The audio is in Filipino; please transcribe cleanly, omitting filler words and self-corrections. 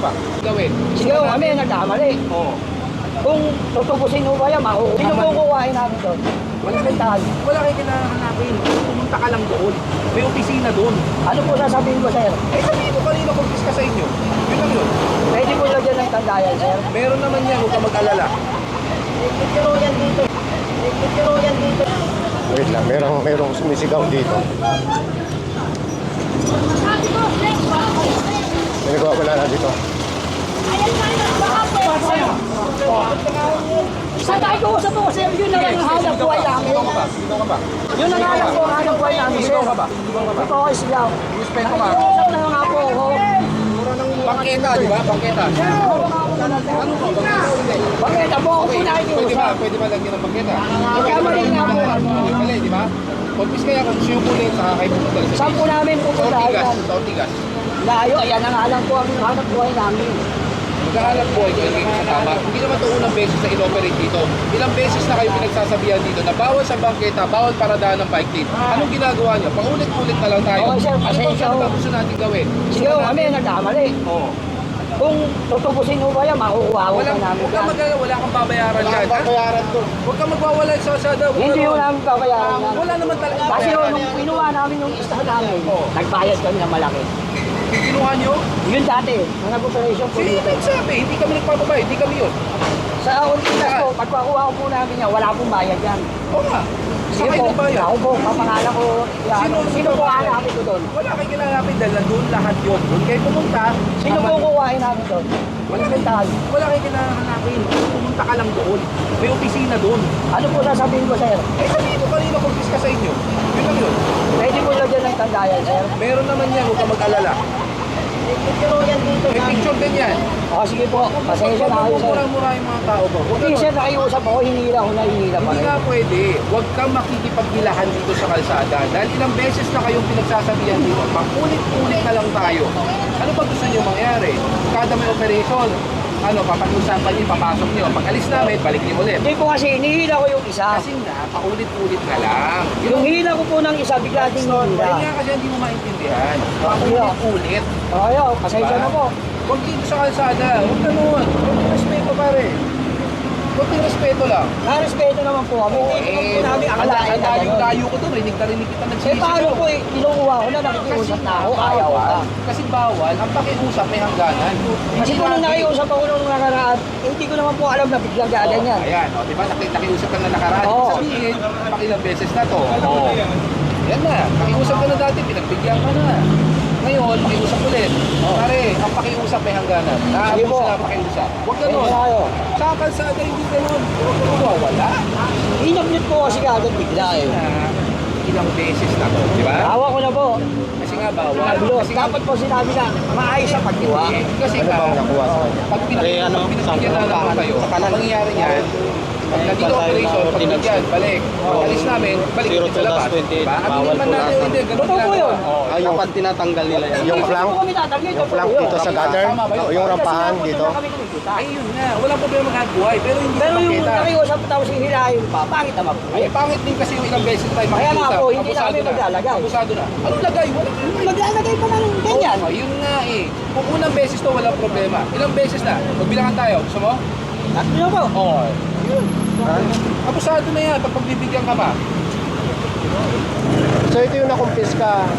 ba? Gawin. Sige, kami nagkamali. Oo. Kung tutubusin mo ba yan, sino po kukuhain namin doon? Wala kayo kinahanapin. Pumunta ka lang doon. May opisina doon. Ano po sasabihin ko, sir? Eh sabihin ko kanina kumpis ka sa inyo. Yun lang yun. Pwede po lagyan ng tandayan, sir. Meron naman yan, huwag ka mag-alala. Pero yan dito. Pero yan dito. Wait lang, merong sumisigaw dito. May nagawa ko na dito. Sa tayo ko sa po, sir, yun na lang ang hanap buhay namin. Sino ka ba? Yun ang hanap buhay namin, sir. Sino ka ba? Ito ko sigaw. Respeto ka. Nakikiusap na nga po ako. Bangketa, di ba? Bangketa. Ano ba? Bangketa ulit. Bakit? Abo ako po Pwede nakikiusap. ba lagyan ng bangketa? Nagkamali nga po. Mali, di ba? Kumpis kaya kung siyo kulit sa kayo pumunta. Saan po namin pupunta? Sa Ortigas. Layo, ayan ang alam ko ang hanap buhay namin. Maghahanap buhay kayo dito sa tama. Hindi naman ito unang beses na inoperate dito. Ilang beses na kayo pinagsasabihan dito na bawal sa bangketa, bawal paradaan ng bike lane. Anong ginagawa nyo? Paulit-ulit na lang tayo. Okay, sir. Ano ba gusto natin gawin? Sige, kami nagkamali. Oo. Kung tutubusin mo ba yan, makukuha ko Wala namin. wala kang babayaran dyan. Bayaran to. Huwag kang magwawala sa sada. Hindi ko namin babayaran. Wala naman talaga. Kasi nung pinuha namin yung isa namin, Oo. nagbayad kami ng malaki. Kinuha nyo? Yun dati, mga operation po Sige, dito. nagsabi. Hindi kami nagpapabay. Hindi kami yun. Sa Ortigas po, pagkakuha ko po namin yan, wala pong bayad yan. Oo nga. Sige Saan po, kayo nagbayad? ako po, kapangalan ko. Yan. Sino po nagbayad? hanapin ko doon? Wala kayong kinalapin dahil nandun lahat yun. Doon kayo pumunta. Sino po kukuhain namin doon? Wala Puntahan. Wala kayong kinahanapin. Pumunta ka lang doon. May opisina doon. Ano po sasabihin ko, sir? Eh sabihin ko kanina kumpis ka sa inyo. Yun lang yun. Pwede po lagyan ng tandayan, sir. Meron naman yan. Huwag ka mag-alala. Pero yan dito. May picture din yan. Sige po, pasensya na kayo, sir. Mura-mura yung mga tao ko. Huwag Hindi, ka sir, nakiusap ako, hinila ko na hinila pa Hindi rin. nga pwede. Huwag kang makikipagbilahan dito sa kalsada. Dahil ilang beses na kayong pinagsasabihan dito. Pakulit-ulit na lang tayo. Ano ba gusto nyo mangyari? Kada may operation, papag-usapan nyo, papasok nyo. Pag alis namin, balik nyo ulit. Hindi po kasi hinihila ko yung isa. Kasi nga, paulit-ulit na lang. Yung hila ko po ng isa, bigla din Kaya hinila. nga kasi hindi mo maintindihan. Paulit-ulit. Ayaw, pasensya na po. Huwag dito sa kalsada. Huwag ganun. Huwag respeto pare. Huwag respeto lang. Na-respeto naman po kami. Hindi naman po namin akalain na gano'n. Layo ko doon. Rinig na rinig kita Eh nagsisip. paano po kinukuha ko na nakikiusap na ako, ayaw ka. Kasi bawal. Ang pakiusap may hangganan. Kasi po nung nakiusap ako nung nakaraan, hindi ko naman po alam na biglang gaganyan. Ayan, diba? Nakiusap ka na nakaraan. Oo. Sabihin, pakilang beses na to. Oo. Yan na. Pakiusap ka na dati, pinagbigyan ka na. Ngayon, pakiusap ulit. Pare, ang pakiusap may hangganan. Sige Naabos po. na pakiusap. Huwag ganun. Tayo. Sa kalsada, hindi ganun. Huwag ganun. Wala. Inablit po kasi kagad bigla eh. Ilang beses na to, di ba? Tawa ko na po. Kasi nga bawal. Pablo, Kasi nga, dapat po sinabi na maayos sa pagdiwa. kasi Ano nga, bang nakuha sa pag pinagbigyan na naman kayo, ang mangyayari niyan, pag nandito operation, pag nandiyan, balik. Pag alis namin, balik dito sa labas. Diba? At hindi man natin, hindi, ganun Totoo po yun. Dapat tinatanggal nila yan. Yung Hindi flank? po kami tatanggal, Yung totoo flank yun. dito sa gutter? O yung rampahan Kasi dito? na kami kumikita. Ay, yun nga. Walang problema maghanap buhay, pero hindi Pero yung makita. nakiusap tapos hihilahin pa, pangit naman po. Ay, pangit din kasi yung ilang beses tayo Kaya nga makiusap. po, hindi na Abusado kami maglalagay. Abusado na. Anong lagay? Wala. Maglalagay pa ng ganyan. Oh, yun nga eh. Kung unang beses to, walang problema. Ilang beses na? Magbilangan tayo. Gusto mo? At yun po. Oo. Yun. Abusado na yan pag pagbibigyan ka pa. So ito yung nakumpis ka.